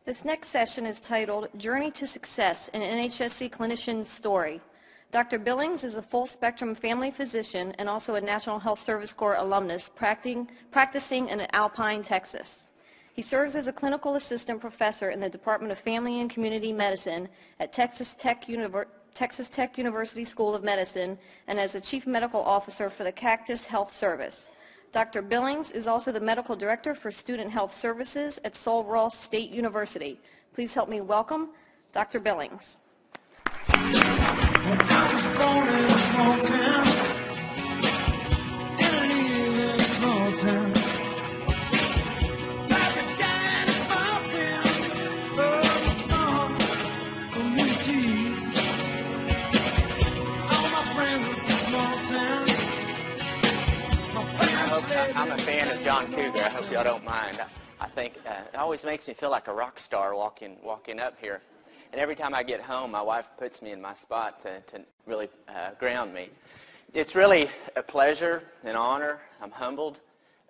This next session is titled Journey to Success, an NHSC Clinician's Story. Dr. Billings is a full-spectrum family physician and also a National Health Service Corps alumnus practicing in Alpine, Texas. He serves as a clinical assistant professor in the Department of Family and Community Medicine at Texas Tech University School of Medicine and as a chief medical officer for the Cactus Health Service. Dr. Billings is also the medical director for student health services at Sul Ross State University. Please help me welcome Dr. Billings. I was born in a small town, and I live in a small town. Like a giant small town, oh, small communities. All my friends are so small town. I'm a fan of John Cougar. I hope y'all don't mind. I think it always makes me feel like a rock star walking up here. And every time I get home, my wife puts me in my spot to really ground me. It's really a pleasure, an honor. I'm humbled,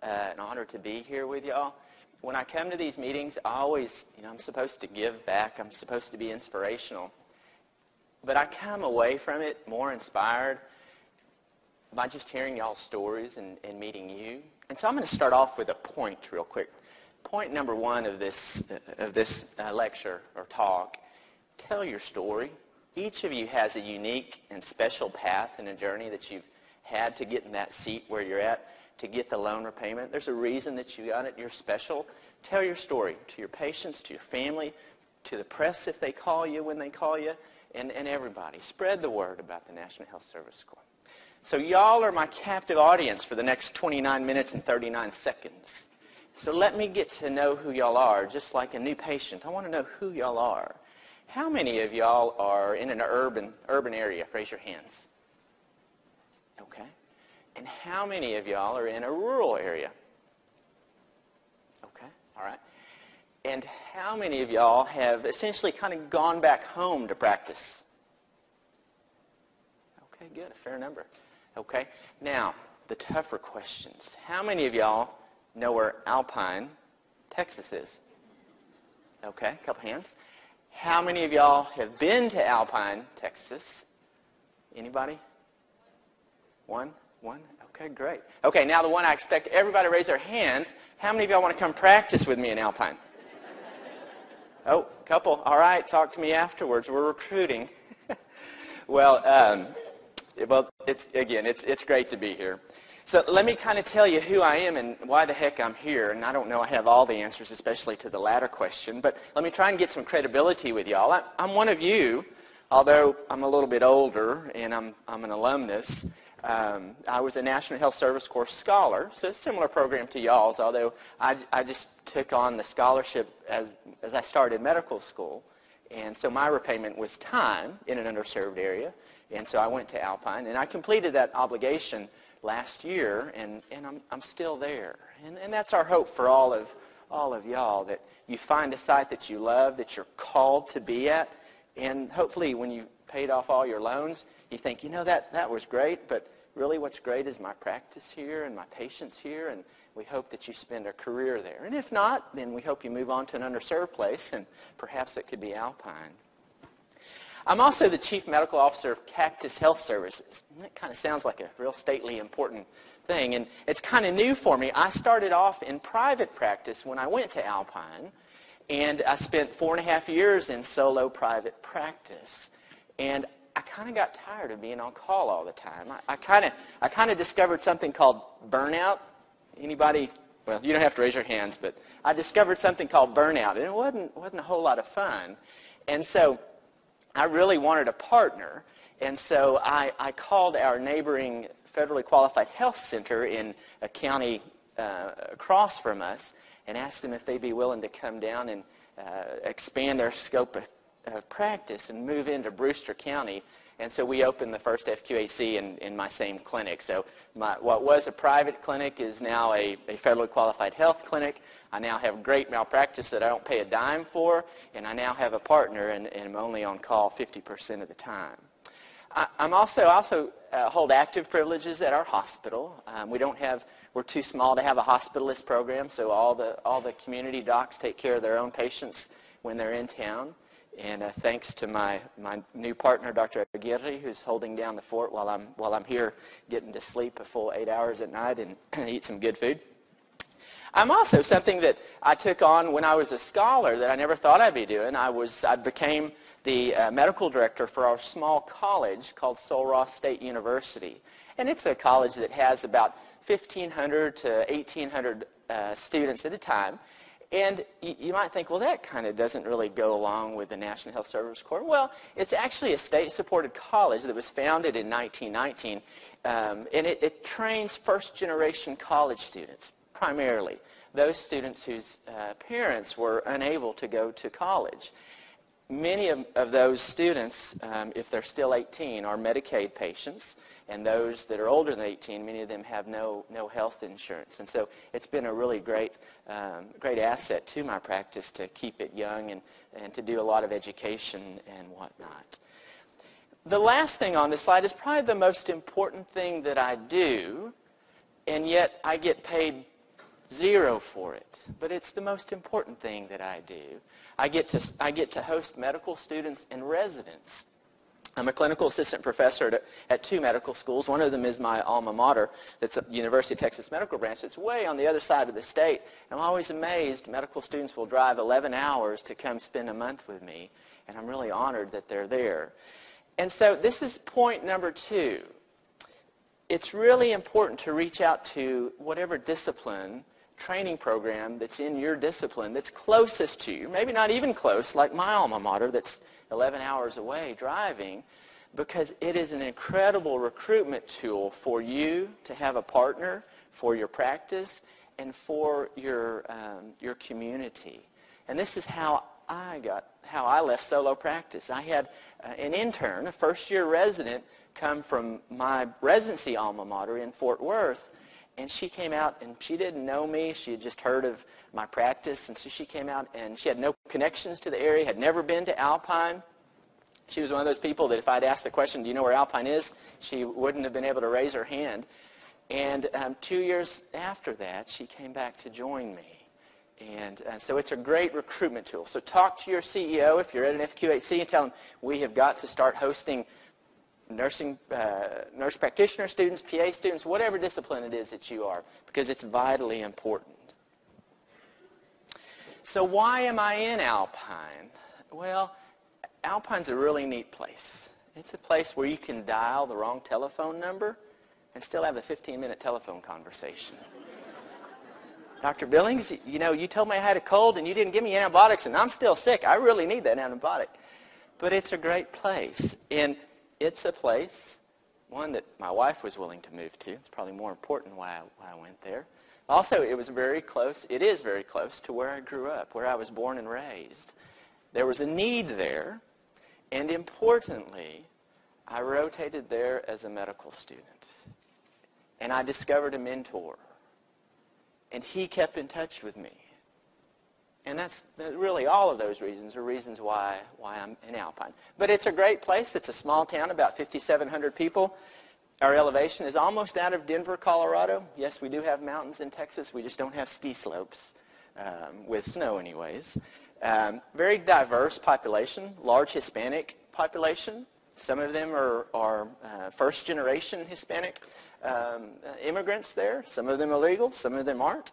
an honor to be here with y'all. When I come to these meetings, I always, I'm supposed to give back. I'm supposed to be inspirational. But I come away from it more inspired by just hearing y'all's stories and meeting you. And so I'm going to start off with a point real quick. Point number one of this lecture or talk, tell your story. Each of you has a unique and special path and a journey that you've had to get in that seat where you're at, to get the loan repayment. There's a reason that you got it. You're special. Tell your story to your patients, to your family, to the press if they call you, when they call you, and everybody. Spread the word about the National Health Service Corps. So y'all are my captive audience for the next 29 minutes and 39 seconds. So let me get to know who y'all are, just like a new patient. I want to know who y'all are. How many of y'all are in an urban area? Raise your hands. Okay. And how many of y'all are in a rural area? Okay. All right. And how many of y'all have essentially kind of gone back home to practice? Okay, good. A fair number. Okay. Now, the tougher questions. How many of y'all know where Alpine, Texas is? Okay, a couple hands. How many of y'all have been to Alpine, Texas? Anybody? One? Okay, great. Okay, now the one I expect everybody to raise their hands. How many of y'all want to come practice with me in Alpine? Oh, couple. All right, talk to me afterwards. We're recruiting. Well, it's great to be here. So let me kind of tell you who I am and why the heck I'm here. And I don't know I have all the answers, especially to the latter question, but let me try and get some credibility with y'all. I'm one of you, although I'm a little bit older and I'm an alumnus. I was a National Health Service Corps scholar, so a similar program to y'all's, although I just took on the scholarship as I started medical school. And so my repayment was time in an underserved area. And so I went to Alpine, and I completed that obligation last year, and I'm still there. And that's our hope for all of y'all, that you find a site that you love, that you're called to be at, and hopefully when you paid off all your loans, you think, that was great, but really what's great is my practice here and my patients here, and we hope that you spend a career there. And if not, then we hope you move on to an underserved place, and perhaps it could be Alpine. I'm also the Chief Medical Officer of Cactus Health Services. That kind of sounds like a real stately, important thing, and it's kind of new for me. I started off in private practice when I went to Alpine, and I spent 4.5 years in solo private practice. And I kind of got tired of being on call all the time. I kind of discovered something called burnout. Anybody? Well, you don't have to raise your hands, but I discovered something called burnout, and it wasn't a whole lot of fun. And so I really wanted a partner, and so I called our neighboring federally qualified health center in a county across from us and asked them if they'd be willing to come down and expand their scope of practice and move into Brewster County. And so we opened the first FQAC in my same clinic. So what was a private clinic is now a federally qualified health clinic. I now have great malpractice that I don't pay a dime for, and I now have a partner, and I'm only on call 50% of the time. I also hold active privileges at our hospital. We're too small to have a hospitalist program, so all the community docs take care of their own patients when they're in town. And thanks to my new partner, Dr. Aguirre, who's holding down the fort while I'm here getting to sleep a full 8 hours at night and eat some good food. I'm also something that I took on when I was a scholar that I never thought I'd be doing. I became the medical director for our small college called Sul Ross State University. And it's a college that has about 1,500 to 1,800 students at a time. And you might think, well, that kind of doesn't really go along with the National Health Service Corps. Well, it's actually a state-supported college that was founded in 1919, and it trains first-generation college students, primarily those students whose parents were unable to go to college. Many of those students, if they're still 18, are Medicaid patients, and those that are older than 18, many of them have no health insurance. And so it's been a really great asset to my practice to keep it young and to do a lot of education and whatnot. The last thing on this slide is probably the most important thing that I do, and yet I get paid zero for it. But it's the most important thing that I do. I get to host medical students and residents. I'm a clinical assistant professor at two medical schools. One of them is my alma mater. That's a University of Texas Medical Branch. It's way on the other side of the state. I'm always amazed medical students will drive 11 hours to come spend a month with me, and I'm really honored that they're there. And so this is point number 2. It's really important to reach out to whatever discipline, training program that's in your discipline that's closest to you. Maybe not even close, like my alma mater that's 11 hours away driving, because it is an incredible recruitment tool for you to have a partner for your practice and for your community. And this is how I left solo practice. I had an intern, a first-year resident, come from my residency alma mater in Fort Worth, and she came out and she didn't know me. She had just heard of my practice, and so she came out and she had no connections to the area, had never been to Alpine. She was one of those people that if I'd asked the question, do you know where Alpine is, she wouldn't have been able to raise her hand. And 2 years after that, she came back to join me. And so it's a great recruitment tool. So talk to your CEO if you're at an FQHC and tell them we have got to start hosting nurse practitioner students, PA students, whatever discipline it is that you are, because it's vitally important. So why am I in Alpine? Well, Alpine's a really neat place. It's a place where you can dial the wrong telephone number and still have a 15-minute telephone conversation. Dr. Billings, you know, you told me I had a cold and you didn't give me antibiotics and I'm still sick. I really need that antibiotic. But it's a great place. And it's a place, one that my wife was willing to move to. It's probably more important why I went there. Also, it is very close to where I grew up, where I was born and raised. There was a need there, and importantly, I rotated there as a medical student. And I discovered a mentor, and he kept in touch with me. And that's really all of those reasons are reasons why I'm in Alpine. But it's a great place. It's a small town, about 5,700 people. Our elevation is almost that of Denver, Colorado. Yes, we do have mountains in Texas. We just don't have ski slopes, with snow anyways. Very diverse population, large Hispanic population. Some of them are first-generation Hispanic immigrants there. Some of them are legal, some of them aren't.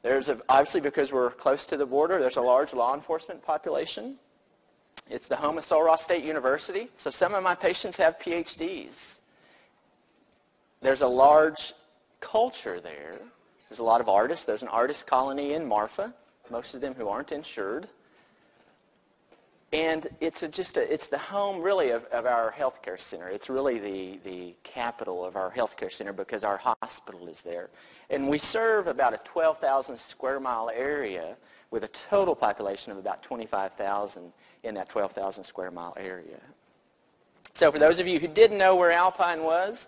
Obviously, because we're close to the border, there's a large law enforcement population. It's the home of Sul Ross State University, so some of my patients have PhDs. There's a large culture there. There's a lot of artists. There's an artist colony in Marfa, most of them who aren't insured. And it's the home, really, of our healthcare center. It's really the capital of our healthcare center because our hospital is there. And we serve about a 12,000 square mile area with a total population of about 25,000 in that 12,000 square mile area. So for those of you who didn't know where Alpine was,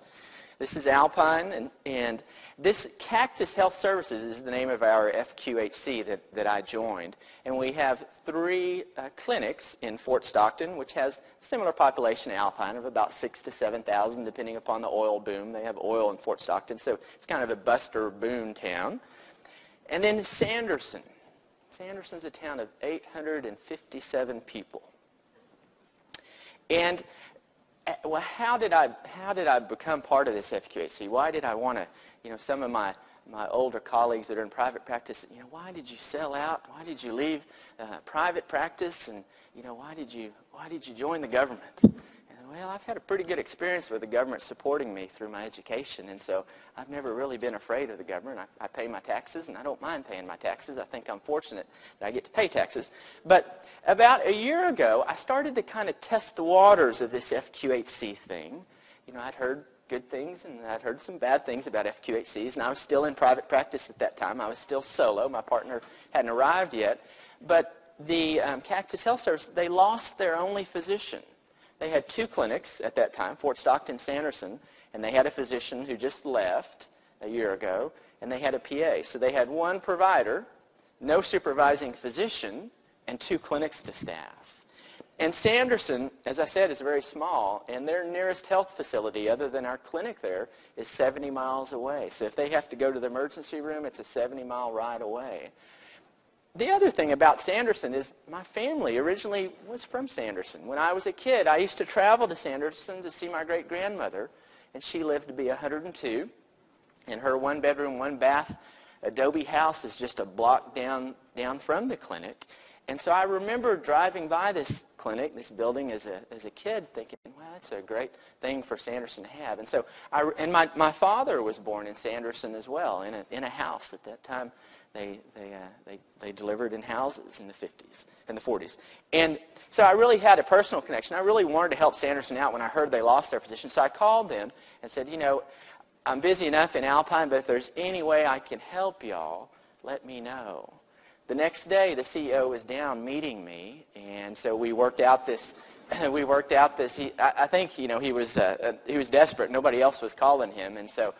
this is Alpine, and this Cactus Health Services is the name of our FQHC that I joined. And we have 3 clinics in Fort Stockton, which has a similar population to Alpine of about 6,000 to 7,000, depending upon the oil boom. They have oil in Fort Stockton, so it's kind of a buster boom town. And then Sanderson. Sanderson's a town of 857 people. And well, how did I become part of this FQHC? Why did I want to, some of my older colleagues that are in private practice, why did you sell out? Why did you leave private practice? And, why did you join the government? Well, I've had a pretty good experience with the government supporting me through my education, and so I've never really been afraid of the government. I pay my taxes, and I don't mind paying my taxes. I think I'm fortunate that I get to pay taxes. But about a year ago, I started to kind of test the waters of this FQHC thing. I'd heard good things, and I'd heard some bad things about FQHCs, and I was still in private practice at that time. I was still solo. My partner hadn't arrived yet. But the Cactus Health Service, they lost their only physician. They had 2 clinics at that time, Fort Stockton, Sanderson, and they had a physician who just left a year ago, and they had a PA. So they had 1 provider, no supervising physician, and 2 clinics to staff. And Sanderson, as I said, is very small, and their nearest health facility, other than our clinic there, is 70 miles away. So if they have to go to the emergency room, it's a 70-mile ride away. The other thing about Sanderson is my family originally was from Sanderson. When I was a kid, I used to travel to Sanderson to see my great-grandmother, and she lived to be 102. And her 1-bedroom, 1-bath adobe house is just a block down from the clinic. And so I remember driving by this clinic, this building as a kid, thinking, well, that's a great thing for Sanderson to have. And so my father was born in Sanderson as well, in a house at that time. They delivered in houses in the 50s and the 40s. And so I really had a personal connection. I really wanted to help Sanderson out when I heard they lost their physician. So I called them and said, I'm busy enough in Alpine, but if there's any way I can help y'all, let me know. The next day, the CEO was down meeting me, and so we worked out this. I think he was desperate. Nobody else was calling him, and so.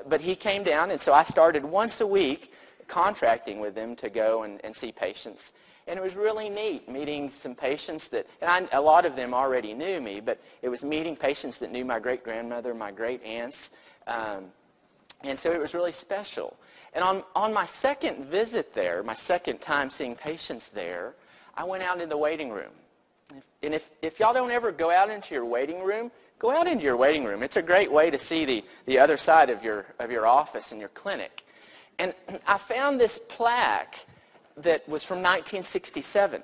But he came down, and so I started once a week contracting with them to go and see patients. And it was really neat meeting some patients a lot of them already knew me, but it was meeting patients that knew my great-grandmother, my great-aunts. And so it was really special. And on my second visit there, my second time seeing patients there, I went out in the waiting room. And if y'all don't ever go out into your waiting room, go out into your waiting room. It's a great way to see the other side of your office and your clinic. And I found this plaque that was from 1967.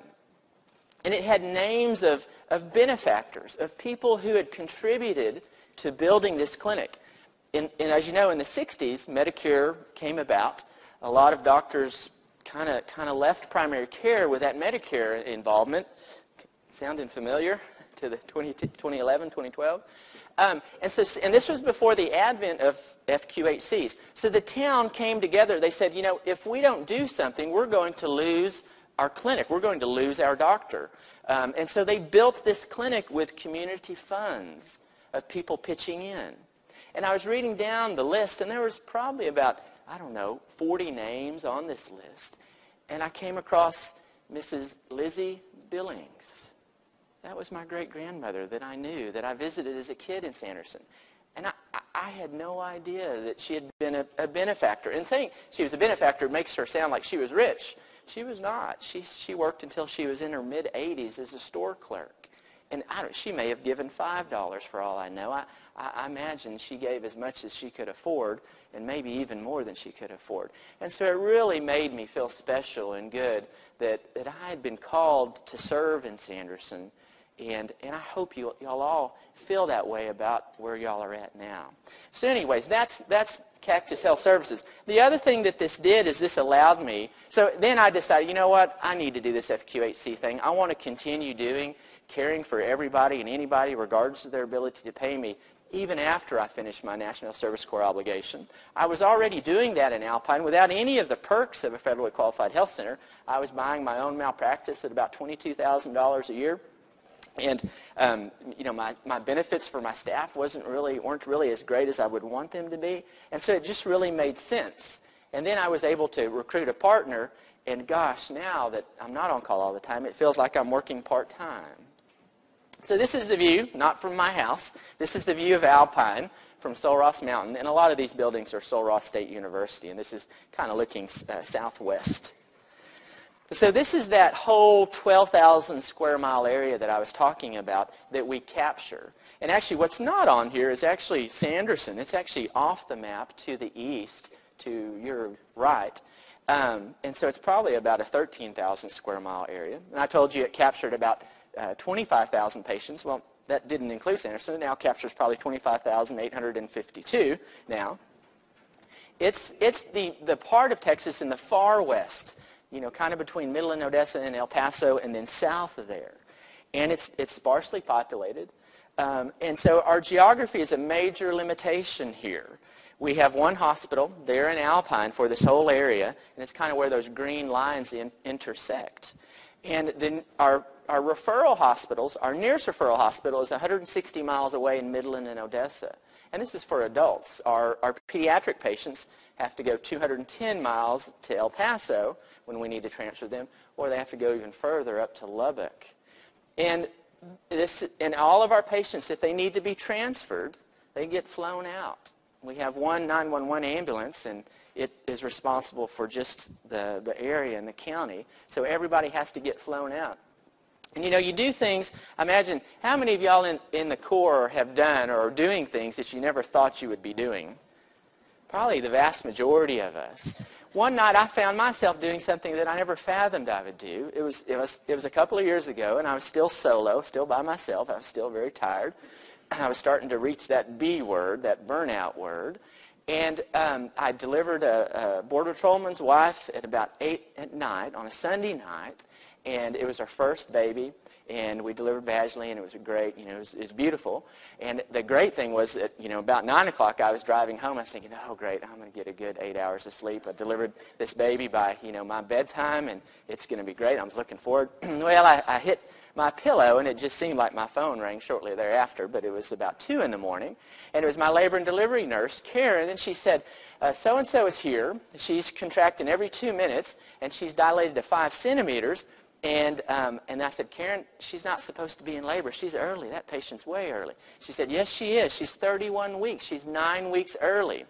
And it had names of benefactors, of people who had contributed to building this clinic. And as you know, in the 60s, Medicare came about. A lot of doctors kind of left primary care with that Medicare involvement. Sounding familiar to the 2011, 2012? And this was before the advent of FQHCs. So the town came together. They said, if we don't do something, we're going to lose our clinic. We're going to lose our doctor. And so they built this clinic with community funds of people pitching in. And I was reading down the list, and there was probably about, 40 names on this list. And I came across Mrs. Lizzie Billings. That was my great-grandmother that I knew, that I visited as a kid in Sanderson. And I had no idea that she had been a benefactor. And saying she was a benefactor makes her sound like she was rich. She was not. She worked until she was in her mid-80s as a store clerk. And she may have given $5 for all I know. I imagine she gave as much as she could afford, and maybe even more than she could afford. And so it really made me feel special and good that I had been called to serve in Sanderson. And I hope y'all all feel that way about where y'all are at now. So anyways, that's Cactus Health Services. The other thing that this did is this allowed me, so then I decided, you know what, I need to do this FQHC thing. I want to continue caring for everybody and anybody regardless of their ability to pay me, even after I finished my National Service Corps obligation. I was already doing that in Alpine without any of the perks of a federally qualified health center. I was buying my own malpractice at about $22,000 a year. And my benefits for my staff weren't really as great as I would want them to be, and so it just really made sense. And then I was able to recruit a partner, and gosh, now that I'm not on call all the time, it feels like I'm working part-time. So this is the view, not from my house. This is the view of Alpine from Sul Ross Mountain, and a lot of these buildings are Sul Ross State University, and this is kind of looking southwest. So this is that whole 12,000 square mile area that I was talking about that we capture. And actually what's not on here is actually Sanderson. It's actually off the map to the east, to your right. And so it's probably about a 13,000 square mile area. And I told you it captured about 25,000 patients. Well, that didn't include Sanderson. It now captures probably 25,852 now. It's the part of Texas in the far west, kind of between Midland, Odessa, and El Paso, and then south of there. And it's sparsely populated. And so our geography is a major limitation here. We have one hospital there in Alpine for this whole area, and it's kind of where those green lines intersect. And then our referral hospitals, our nearest referral hospital is 160 miles away in Midland and Odessa. And this is for adults. Our pediatric patients have to go 210 miles to El Paso when we need to transfer them, or they have to go even further up to Lubbock. And all of our patients, if they need to be transferred, they get flown out. We have one 911 ambulance, and it is responsible for just the area and the county. So everybody has to get flown out. And you do things, imagine, how many of y'all in the Corps have done or are doing things that you never thought you would be doing? Probably the vast majority of us. One night I found myself doing something that I never fathomed I would do. It was a couple of years ago, and I was still solo, still by myself. I was still very tired. I was starting to reach that B word, that burnout word. And I delivered a Border Patrolman's wife at about 8 at night on a Sunday night. And it was our first baby, and we delivered vaginally, and it was great. It was beautiful. And the great thing was that, about 9 o'clock, I was driving home. I was thinking, oh, great, I'm going to get a good 8 hours of sleep. I delivered this baby by, my bedtime, and it's going to be great. I was looking forward. Well, I hit my pillow, and it just seemed like my phone rang shortly thereafter, but it was about 2 in the morning. And it was my labor and delivery nurse, Karen, and she said, so-and-so is here. She's contracting every 2 minutes, and she's dilated to 5 centimeters. And I said, Karen, she's not supposed to be in labor. She's early. That patient's way early. She said, yes, she is. She's 31 weeks. She's 9 weeks early.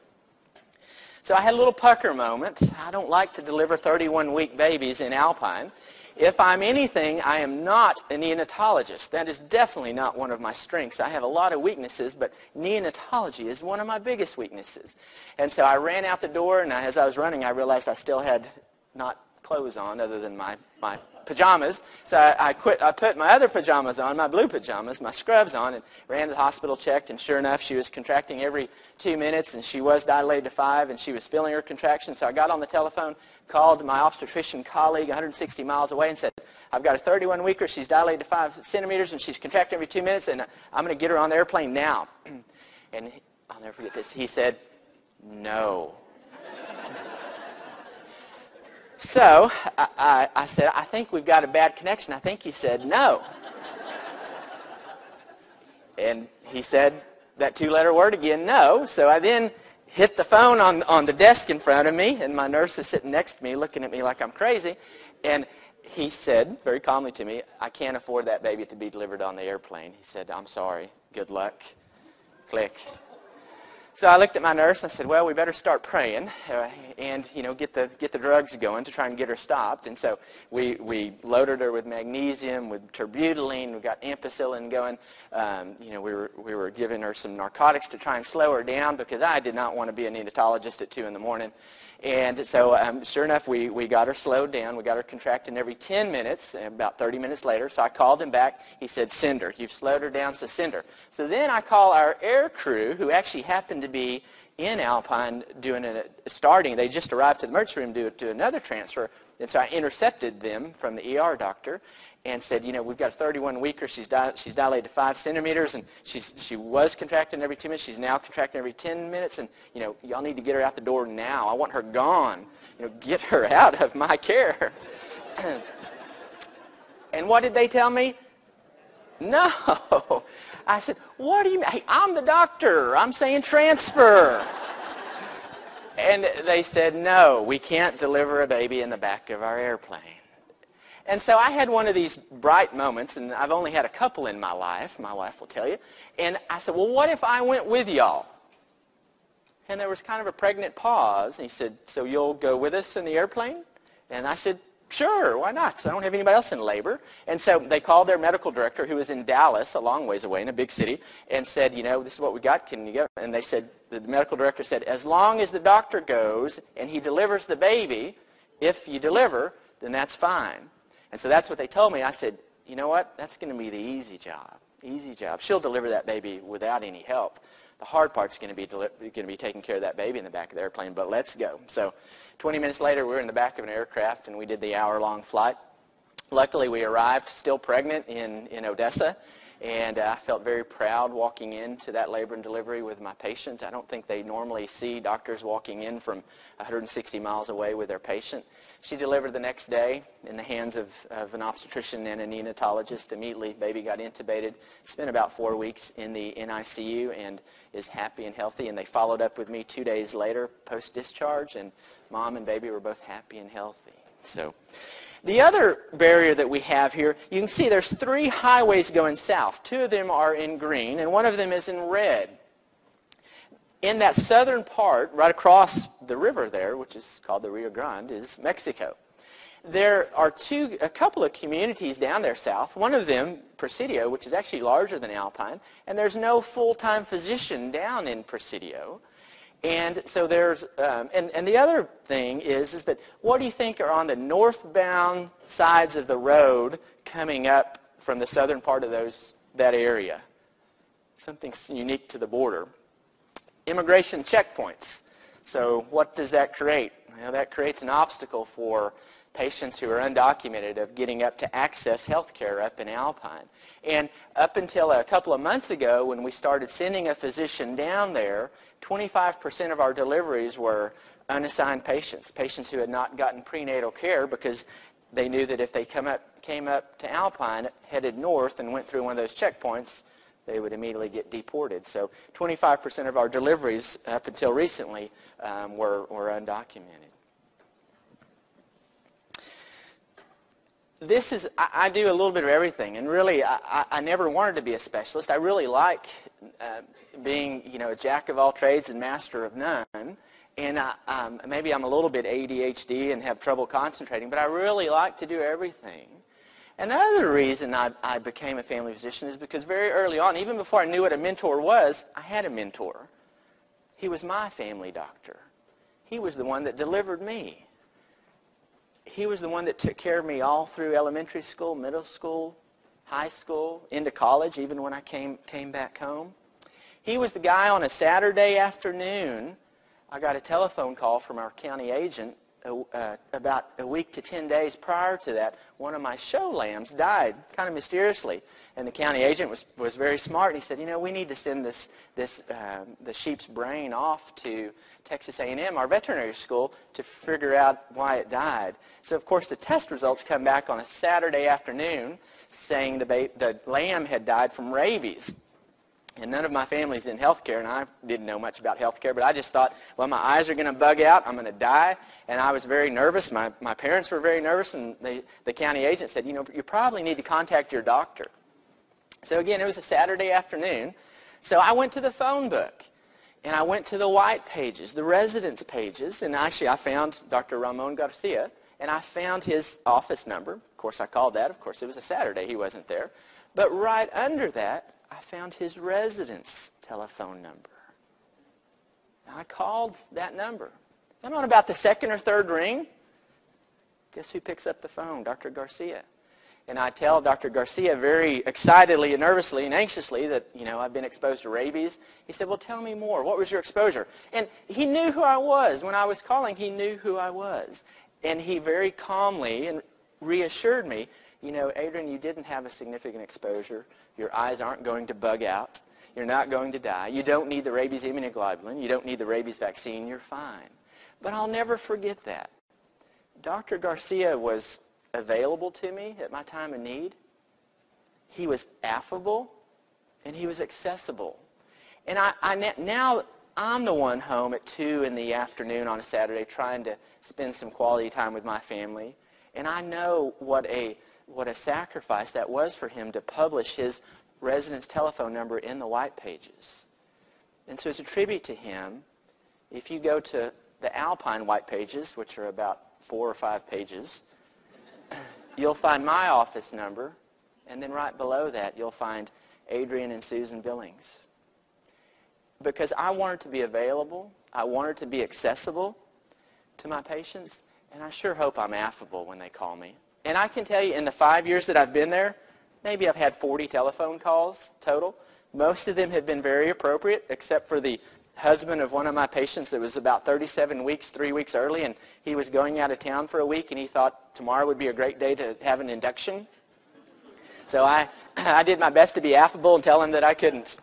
So I had a little pucker moment. I don't like to deliver 31-week babies in Alpine. If I'm anything, I am not a neonatologist. That is definitely not one of my strengths. I have a lot of weaknesses, but neonatology is one of my biggest weaknesses. And so I ran out the door, and as I was running, I realized I still had not clothes on other than my pajamas. So I put my other pajamas on, my blue pajamas, my scrubs on, and ran to the hospital, checked, and sure enough, she was contracting every 2 minutes, and she was dilated to 5, and she was feeling her contraction. So I got on the telephone, called my obstetrician colleague 160 miles away, and said, I've got a 31-weeker. She's dilated to 5 centimeters, and she's contracting every 2 minutes, and I'm going to get her on the airplane now. And I'll never forget this. He said, no. So I said, I think we've got a bad connection. I think he said no. And he said that 2-letter word again, no. So I then hit the phone on the desk in front of me, and my nurse is sitting next to me looking at me like I'm crazy. And he said very calmly to me, I can't afford that baby to be delivered on the airplane. He said, I'm sorry. Good luck. Click. So I looked at my nurse and I said, well, we better start praying and, get the drugs going to try and get her stopped. And so we loaded her with magnesium, with terbutaline. We got ampicillin going. We were giving her some narcotics to try and slow her down because I did not want to be a neonatologist at 2 in the morning. And so sure enough, we got her slowed down. We got her contracting every 10 minutes, about 30 minutes later. So I called him back. He said, send her. You've slowed her down, so send her. So then I call our air crew, who actually happened to be in Alpine starting. They just arrived to the emergency room to do another transfer. And so I intercepted them from the ER doctor and said, we've got a 31-weeker. She's dilated to 5 centimeters, and she was contracting every 2 minutes. She's now contracting every 10 minutes, and, y'all need to get her out the door now. I want her gone. Get her out of my care. And what did they tell me? No. I said, what do you mean? Hey, I'm the doctor. I'm saying transfer. And they said, no, we can't deliver a baby in the back of our airplane. And so I had one of these bright moments, and I've only had a couple in my wife will tell you. And I said, well, what if I went with y'all? And there was kind of a pregnant pause. And he said, so you'll go with us in the airplane? And I said, sure, why not? 'Cause I don't have anybody else in labor. And so they called their medical director, who was in Dallas, a long ways away in a big city, and said, this is what we got. Can you go? And they said, the medical director said, as long as the doctor goes and he delivers the baby, if you deliver, then that's fine. And so that's what they told me. I said, you know what? That's going to be the easy job. Easy job. She'll deliver that baby without any help. The hard part's going to be taking care of that baby in the back of the airplane, but let's go. So 20 minutes later, we were in the back of an aircraft, and we did the hour-long flight. Luckily, we arrived still pregnant in Odessa, and I felt very proud walking into that labor and delivery with my patient. I don't think they normally see doctors walking in from 160 miles away with their patient. She delivered the next day in the hands of an obstetrician and a neonatologist. Immediately, baby got intubated, spent about 4 weeks in the NICU, and is happy and healthy. And they followed up with me 2 days later, post-discharge, and mom and baby were both happy and healthy. So the other barrier that we have here, you can see there's 3 highways going south. 2 of them are in green, and 1 of them is in red. In that southern part, right across the river there, which is called the Rio Grande, is Mexico. There are a couple of communities down there south. One of them, Presidio, which is actually larger than Alpine, and there's no full-time physician down in Presidio. And so there's, and the other thing is that what do you think are on the northbound sides of the road coming up from the southern part of that area? Something unique to the border. Immigration checkpoints. So what does that create? Well, that creates an obstacle for patients who are undocumented of getting up to access health care up in Alpine. And up until a couple of months ago, when we started sending a physician down there, 25% of our deliveries were unassigned patients, patients who had not gotten prenatal care because they knew that if they came up to Alpine, headed north and went through one of those checkpoints, they would immediately get deported. So 25% of our deliveries up until recently were undocumented. I do a little bit of everything, and really I never wanted to be a specialist. I really like being a jack of all trades and master of none. And maybe I'm a little bit ADHD and have trouble concentrating, but I really like to do everything. Another reason I became a family physician is because very early on, even before I knew what a mentor was, I had a mentor. He was my family doctor. He was the one that delivered me. He was the one that took care of me all through elementary school, middle school, high school, into college, even when I came back home. He was the guy on a Saturday afternoon. I got a telephone call from our county agent about a week to 10 days prior to that. One of my show lambs died kind of mysteriously. And the county agent was very smart. And he said, we need to send the sheep's brain off to Texas A&M, our veterinary school, to figure out why it died. So, of course, the test results come back on a Saturday afternoon saying the lamb had died from rabies. And none of my family's in healthcare, and I didn't know much about healthcare, but I just thought, well, my eyes are going to bug out, I'm going to die, and I was very nervous. My parents were very nervous, and the county agent said, you probably need to contact your doctor. So again, it was a Saturday afternoon, so I went to the phone book, and I went to the white pages, the residence pages, and actually I found Dr. Ramon Garcia, and I found his office number. Of course, I called that. Of course, it was a Saturday. He wasn't there. But right under that, I found his residence telephone number. Now, I called that number. And on about the second or third ring, guess who picks up the phone? Dr. Garcia. And I tell Dr. Garcia very excitedly and nervously and anxiously that, I've been exposed to rabies. He said, well, tell me more. What was your exposure? And he knew who I was. When I was calling, he knew who I was. And he very calmly and reassured me, Adrian, you didn't have a significant exposure. Your eyes aren't going to bug out. You're not going to die. You don't need the rabies immunoglobulin. You don't need the rabies vaccine. You're fine. But I'll never forget that. Dr. Garcia was available to me at my time of need. He was affable, and he was accessible. And now I'm the one home at 2 in the afternoon on a Saturday trying to spend some quality time with my family. And I know what a sacrifice that was for him to publish his residence telephone number in the white pages. And so as a tribute to him, if you go to the Alpine white pages, which are about 4 or 5 pages, you'll find my office number, and then right below that you'll find Adrian and Susan Billings. Because I wanted to be available, I wanted to be accessible to my patients, and I sure hope I'm affable when they call me. And I can tell you, in the 5 years that I've been there, maybe I've had 40 telephone calls total. Most of them have been very appropriate, except for the husband of one of my patients that was about 37 weeks, 3 weeks early, and he was going out of town for a week, and he thought tomorrow would be a great day to have an induction. So I did my best to be affable and tell him that I couldn't.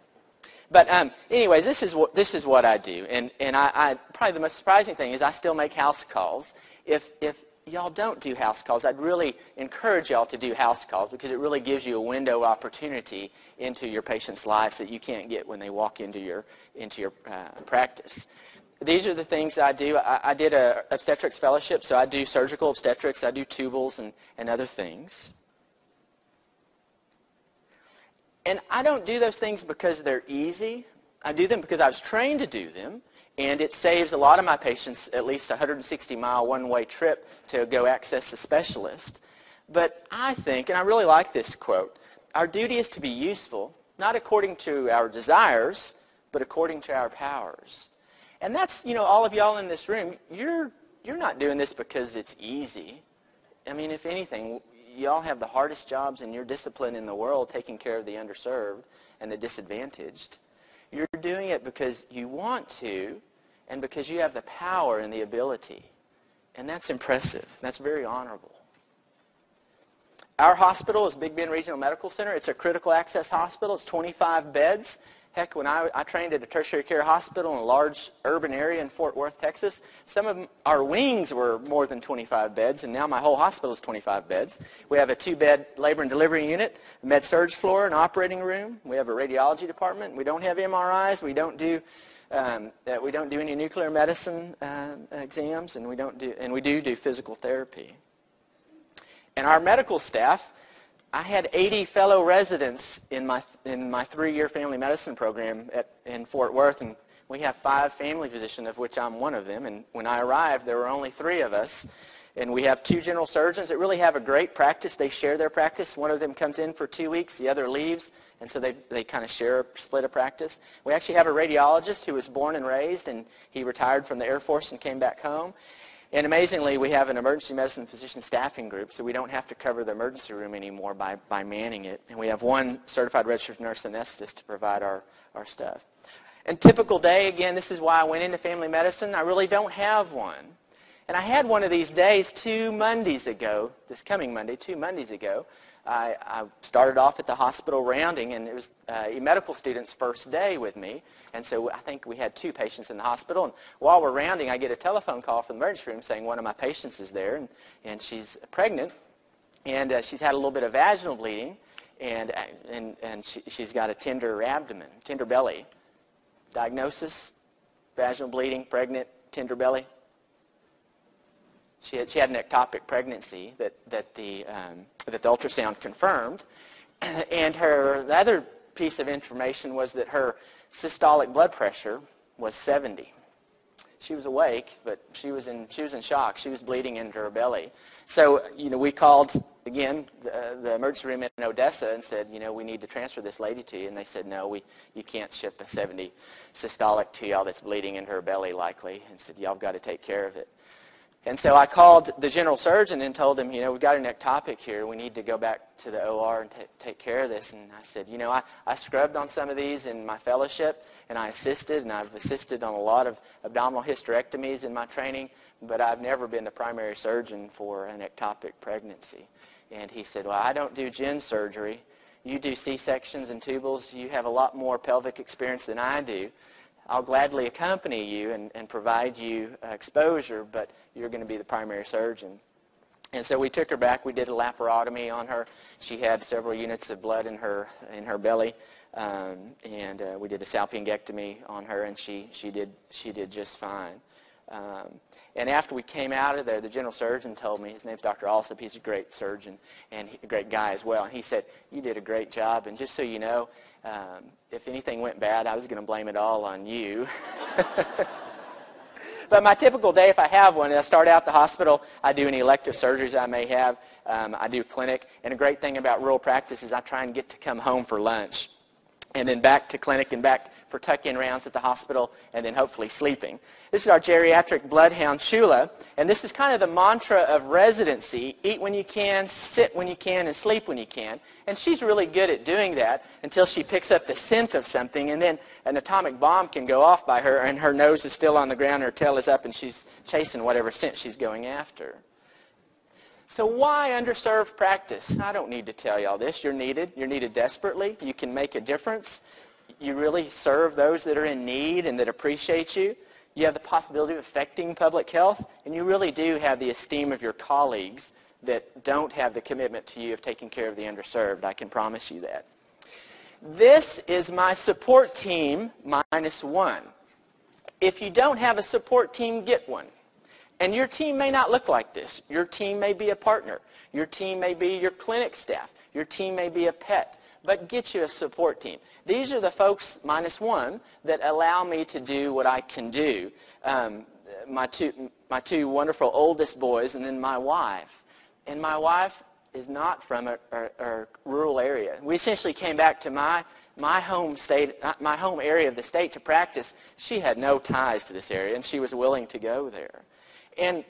But anyways, this is what I do, and I probably the most surprising thing is I still make house calls. If y'all don't do house calls, I'd really encourage y'all to do house calls, because it really gives you a window of opportunity into your patients' lives that you can't get when they walk into your practice. These are the things I do. I did a obstetrics fellowship, so I do surgical obstetrics, I do tubals and other things. And I don't do those things because they're easy. I do them because I was trained to do them, and it saves a lot of my patients at least a 160-mile one-way trip to go access a specialist. But I think, and I really like this quote, our duty is to be useful, not according to our desires, but according to our powers. And that's, all of y'all in this room, you're not doing this because it's easy. I mean, if anything, y'all have the hardest jobs in your discipline in the world, taking care of the underserved and the disadvantaged. You're doing it because you want to, and because you have the power and the ability. And that's impressive. That's very honorable. Our hospital is Big Bend Regional Medical Center. It's a critical access hospital. It's 25 beds. Heck, when I trained at a tertiary care hospital in a large urban area in Fort Worth, Texas, some of our wings were more than 25 beds, and now my whole hospital is 25 beds. We have a 2-bed labor and delivery unit, a med-surg floor, an operating room. We have a radiology department. We don't have MRIs. We don't do any nuclear medicine exams, and we do physical therapy. And our medical staff, I had 80 fellow residents in my 3-year family medicine program in Fort Worth, and we have 5 family physicians, of which I'm one of them. And when I arrived, there were only 3 of us. And we have 2 general surgeons that really have a great practice. They share their practice. One of them comes in for 2 weeks, the other leaves, and so they kind of split a practice. We actually have a radiologist who was born and raised, and he retired from the Air Force and came back home. And amazingly, we have an emergency medicine physician staffing group, so we don't have to cover the emergency room anymore by manning it. And we have 1 certified registered nurse anesthetist to provide our stuff. And typical day, again, this is why I went into family medicine. I really don't have one. And I had one of these days 2 Mondays ago, this coming Monday, 2 Mondays ago. I started off at the hospital rounding, and it was a medical student's first day with me. And so I think we had 2 patients in the hospital. And while we're rounding, I get a telephone call from the emergency room saying one of my patients is there, and she's pregnant, and she's had a little bit of vaginal bleeding, and she's got a tender abdomen, tender belly. Diagnosis, vaginal bleeding, pregnant, tender belly. She had an ectopic pregnancy that the ultrasound confirmed, and the other piece of information was that her systolic blood pressure was 70. She was awake, but she was in shock. She was bleeding into her belly. So we called again the emergency room in Odessa and said, we need to transfer this lady to you, and they said no, you can't ship a 70 systolic to y'all that's bleeding into her belly likely, and said y'all got to take care of it. And so I called the general surgeon and told him, we've got an ectopic here. We need to go back to the OR and take care of this. And I said, I scrubbed on some of these in my fellowship, and I've assisted on a lot of abdominal hysterectomies in my training, but I've never been the primary surgeon for an ectopic pregnancy. And he said, well, I don't do gen surgery. You do C-sections and tubals. You have a lot more pelvic experience than I do. I'll gladly accompany you and provide you exposure, but you're going to be the primary surgeon. And so we took her back. We did a laparotomy on her. She had several units of blood in her belly, and we did a salpingectomy on her, and she did just fine. And after we came out of there, the general surgeon told me, his name's Dr. Alsop, he's a great surgeon and a great guy as well. And he said, you did a great job, and just so you know, if anything went bad, I was going to blame it all on you. But my typical day, if I have one, I start out the hospital. I do any elective surgeries I may have. I do clinic. And a great thing about rural practice is I try and get to come home for lunch. And then back to clinic and back for tuck-in rounds at the hospital, and then hopefully sleeping. This is our geriatric bloodhound, Shula, and this is kind of the mantra of residency: eat when you can, sit when you can, and sleep when you can. And she's really good at doing that until she picks up the scent of something, and then an atomic bomb can go off by her, and her nose is still on the ground, her tail is up, and she's chasing whatever scent she's going after. So why underserved practice? I don't need to tell you all this. You're needed. You're needed desperately. You can make a difference. You really serve those that are in need and that appreciate you. You have the possibility of affecting public health, and you really do have the esteem of your colleagues that don't have the commitment to you of taking care of the underserved. I can promise you that. This is my support team -1. If you don't have a support team, get one. And your team may not look like this. Your team may be a partner. Your team may be your clinic staff. Your team may be a pet. But get you a support team. These are the folks, -1, that allow me to do what I can do. My two wonderful oldest boys, and then my wife. And my wife is not from a rural area. We essentially came back to my home state, my home area of the state to practice. She had no ties to this area, and she was willing to go there. And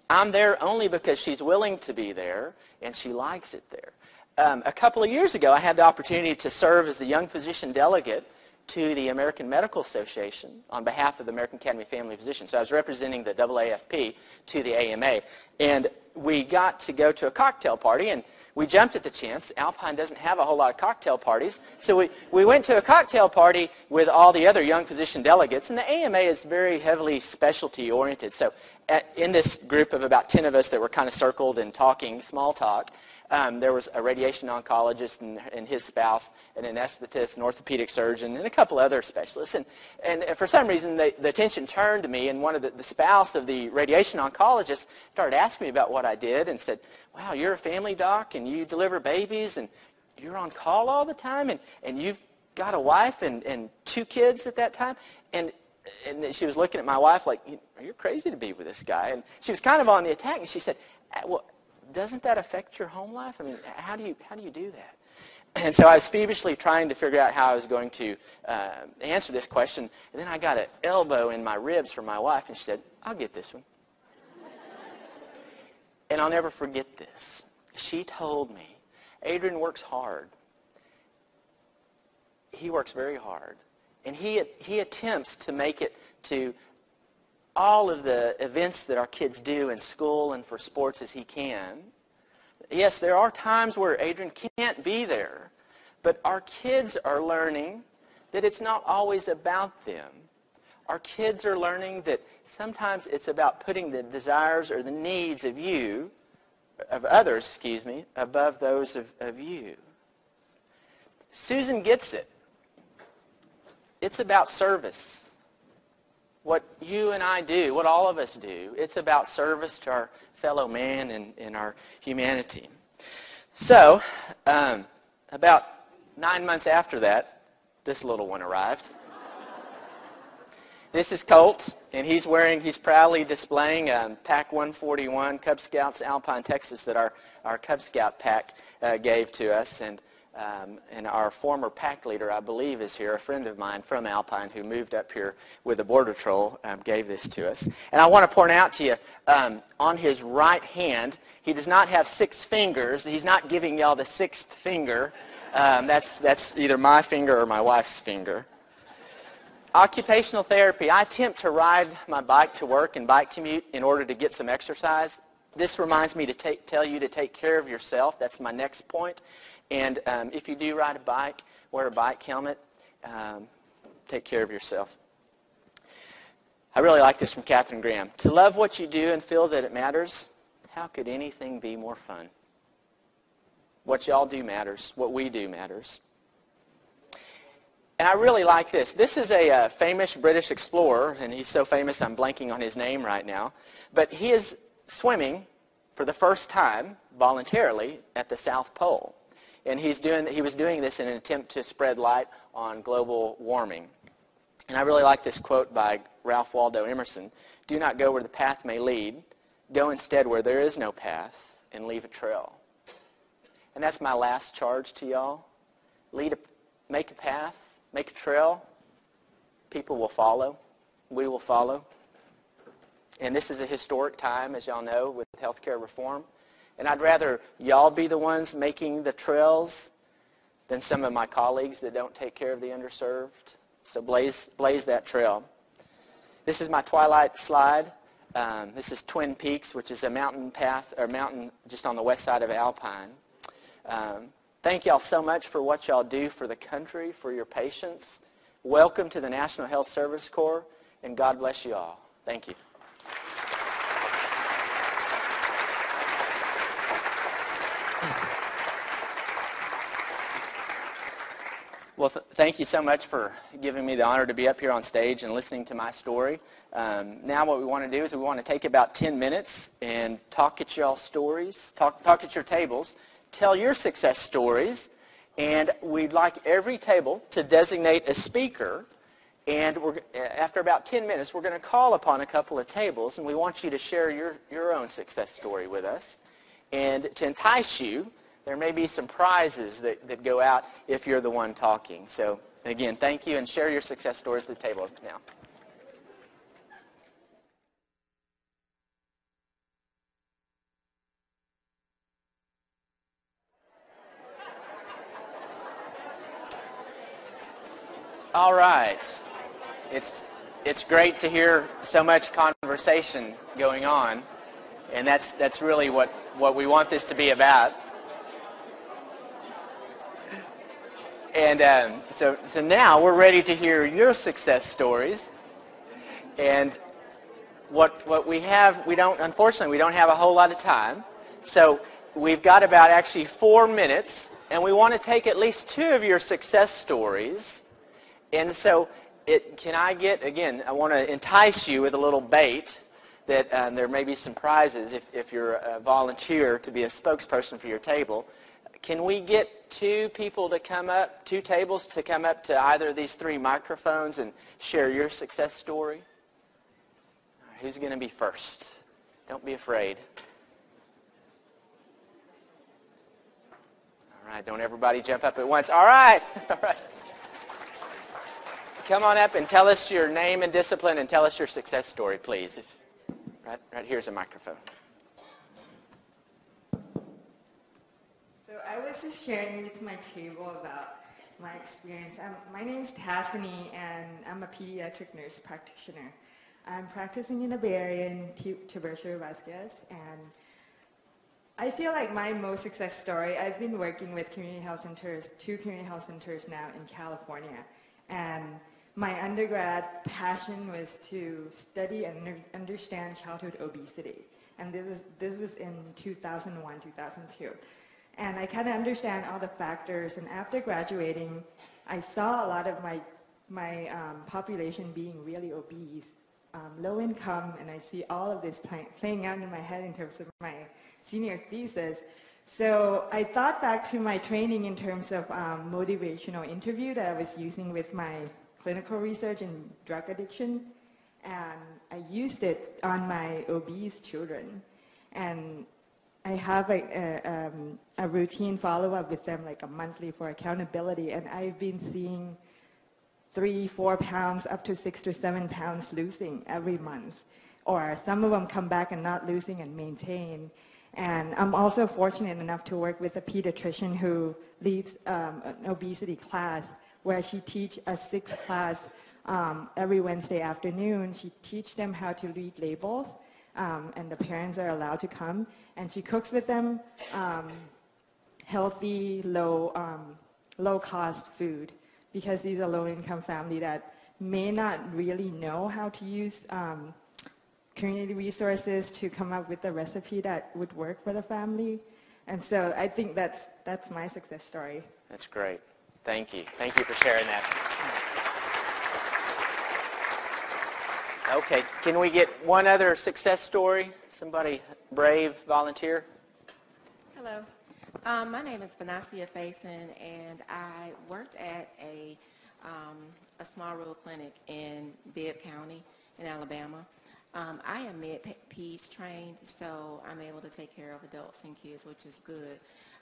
I'm there only because she's willing to be there, and she likes it there. A couple of years ago, I had the opportunity to serve as the young physician delegate to the American Medical Association on behalf of the American Academy of Family Physicians. So I was representing the AAFP to the AMA. And we got to go to a cocktail party, and we jumped at the chance. Alpine doesn't have a whole lot of cocktail parties. So we went to a cocktail party with all the other young physician delegates, and the AMA is very heavily specialty oriented. So in this group of about 10 of us that were kind of circled and talking small talk, there was a radiation oncologist and his spouse, and an anesthetist, an orthopedic surgeon, and a couple other specialists. And for some reason, the attention turned to me, and one of the spouse of the radiation oncologist started asking me about what I did and said, wow, you're a family doc, and you deliver babies, and you're on call all the time, and you've got a wife and 2 kids at that time? And she was looking at my wife like, you're crazy to be with this guy. And she was kind of on the attack, and she said, well, doesn't that affect your home life? I mean, how do you do that? And so I was feverishly trying to figure out how I was going to answer this question. And then I got an elbow in my ribs from my wife, and she said, I'll get this one. And I'll never forget this. She told me, Adrian works hard. He works very hard. And he attempts to make it to all of the events that our kids do in school and for sports as he can. Yes, there are times where Adrian can't be there, but our kids are learning that it's not always about them. Our kids are learning that sometimes it's about putting the desires or the needs of others, above those of you. Susan gets it. It's about service. What you and I do, what all of us do, it's about service to our fellow man and our humanity. So, about 9 months after that, this little one arrived. This is Colt, and he's proudly displaying Pack 141 Cub Scouts Alpine, Texas that our Cub Scout pack gave to us. And our former pack leader, I believe, is here, a friend of mine from Alpine who moved up here with the Border Patrol, gave this to us. And I want to point out to you, on his right hand, he does not have 6 fingers. He's not giving y'all the 6th finger. That's either my finger or my wife's finger. Occupational therapy. I attempt to ride my bike to work and bike commute in order to get some exercise. This reminds me to tell you to take care of yourself. That's my next point. And if you do ride a bike, wear a bike helmet. Take care of yourself. I really like this from Katharine Graham. To love what you do and feel that it matters, how could anything be more fun? What y'all do matters. What we do matters. And I really like this. This is a famous British explorer, and he's so famous I'm blanking on his name right now. But he is swimming for the first time voluntarily at the South Pole. And he was doing this in an attempt to spread light on global warming. And I really like this quote by Ralph Waldo Emerson: "Do not go where the path may lead. Go instead where there is no path and leave a trail." And that's my last charge to y'all. Make a path, make a trail. People will follow. We will follow. And this is a historic time, as y'all know, with healthcare reform. And I'd rather y'all be the ones making the trails than some of my colleagues that don't take care of the underserved. So blaze that trail. This is my twilight slide. This is Twin Peaks, which is a mountain path, or mountain just on the west side of Alpine. Thank y'all so much for what y'all do for the country, for your patients. Welcome to the National Health Service Corps, and God bless you all. Thank you. Well, thank you so much for giving me the honor to be up here on stage and listening to my story. Now what we want to do is we want to take about 10 minutes and talk at y'all's stories, talk at your tables, tell your success stories, and we'd like every table to designate a speaker. And after about 10 minutes, we're going to call upon a couple of tables, and we want you to share your own success story with us. And to entice you, there may be some prizes that go out if you're the one talking. So, again, thank you, and share your success stories at the table now. All right. It's great to hear so much conversation going on, and that's really what we want this to be about. And so now we're ready to hear your success stories. And what we have, unfortunately, we don't have a whole lot of time. So we've got about actually 4 minutes, and we want to take at least 2 of your success stories. And so I want to entice you with a little bait that there may be some prizes if you're a volunteer to be a spokesperson for your table. Can we get 2 people to come up, 2 tables to come up to either of these 3 microphones and share your success story? All right, who's going to be first? Don't be afraid. All right, don't everybody jump up at once. All right. All right. Come on up and tell us your name and discipline and tell us your success story, please. Right here's a microphone. So I was just sharing with my table about my experience. My name is Tiffany, and I'm a pediatric nurse practitioner. I'm practicing in the Bay Area in Tiburcio Vasquez, and I feel like my most success story, I've been working with community health centers, 2 community health centers now in California, and my undergrad passion was to study and understand childhood obesity, and this was in 2001, 2002. And I kind of understand all the factors, and after graduating, I saw a lot of my population being really obese, low income, and I see all of this playing out in my head in terms of my senior thesis. So I thought back to my training in terms of motivational interview that I was using with my clinical research in drug addiction, and I used it on my obese children. And I have a routine follow-up with them, like a monthly for accountability, and I've been seeing 3-4 pounds up to 6 to 7 pounds losing every month, or some of them come back and not losing and maintain. And I'm also fortunate enough to work with a pediatrician who leads an obesity class where she teaches a 6th class every Wednesday afternoon. She teaches them how to read labels, and the parents are allowed to come, and she cooks with them healthy, low-cost food, because these are low-income family that may not really know how to use community resources to come up with a recipe that would work for the family. And so I think that's my success story. That's great. Thank you. Thank you for sharing that. Okay, can we get one other success story? Somebody brave volunteer? Hello. My name is Vanasia Faison, and I worked at a a small rural clinic in Bibb County in Alabama. I am med-peds trained, so I'm able to take care of adults and kids, which is good.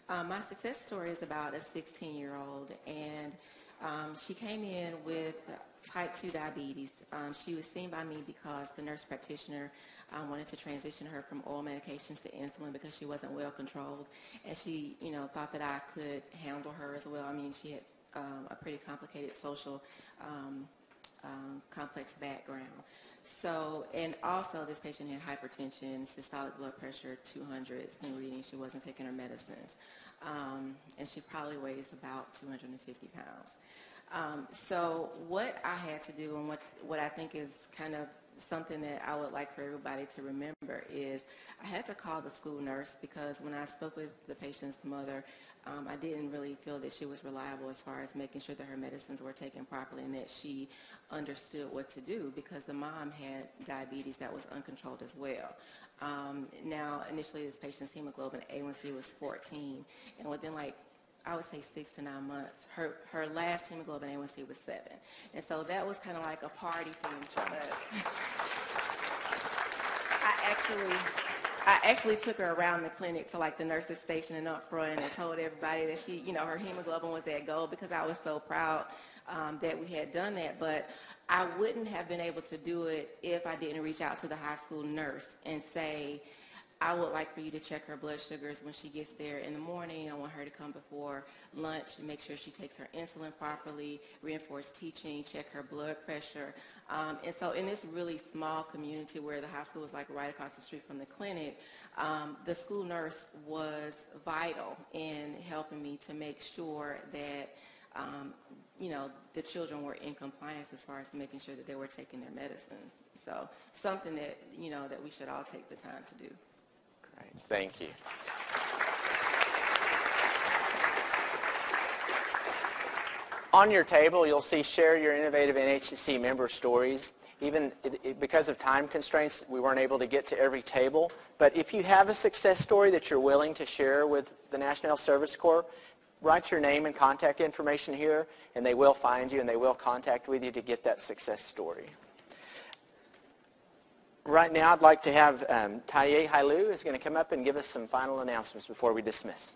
My success story is about a 16-year-old, and she came in with type 2 diabetes. She was seen by me because the nurse practitioner wanted to transition her from oral medications to insulin because she wasn't well controlled, and she, thought that I could handle her as well. I mean, she had a pretty complicated social complex background. So, and also this patient had hypertension, systolic blood pressure, 200s in reading. She wasn't taking her medicines. And she probably weighs about 250 pounds. So what I had to do, and what I think is kind of something that I would like for everybody to remember, is I had to call the school nurse, because when I spoke with the patient's mother, I didn't really feel that she was reliable as far as making sure that her medicines were taken properly and that she understood what to do, because the mom had diabetes that was uncontrolled as well. Now, initially this patient's hemoglobin A1C was 14, and within I would say 6 to 9 months, her last hemoglobin A1C was 7. And so that was kind of like a party for each of us. I actually took her around the clinic to the nurse's station and up front, and told everybody that she, her hemoglobin was at goal, because I was so proud that we had done that. But I wouldn't have been able to do it if I didn't reach out to the high school nurse and say, I would like for you to check her blood sugars when she gets there in the morning. I want her to come before lunch and make sure she takes her insulin properly, reinforce teaching, check her blood pressure. And so in this really small community where the high school was right across the street from the clinic, the school nurse was vital in helping me to make sure that the children were in compliance as far as making sure that they were taking their medicines. So something that, that we should all take the time to do. Great. Thank you. On your table, you'll see Share Your Innovative NHSC Member Stories. Even because of time constraints, we weren't able to get to every table. But if you have a success story that you're willing to share with the National Health Service Corps, write your name and contact information here, and they will find you and they will contact with you to get that success story. Right now, I'd like to have Taye Hailu is going to come up and give us some final announcements before we dismiss.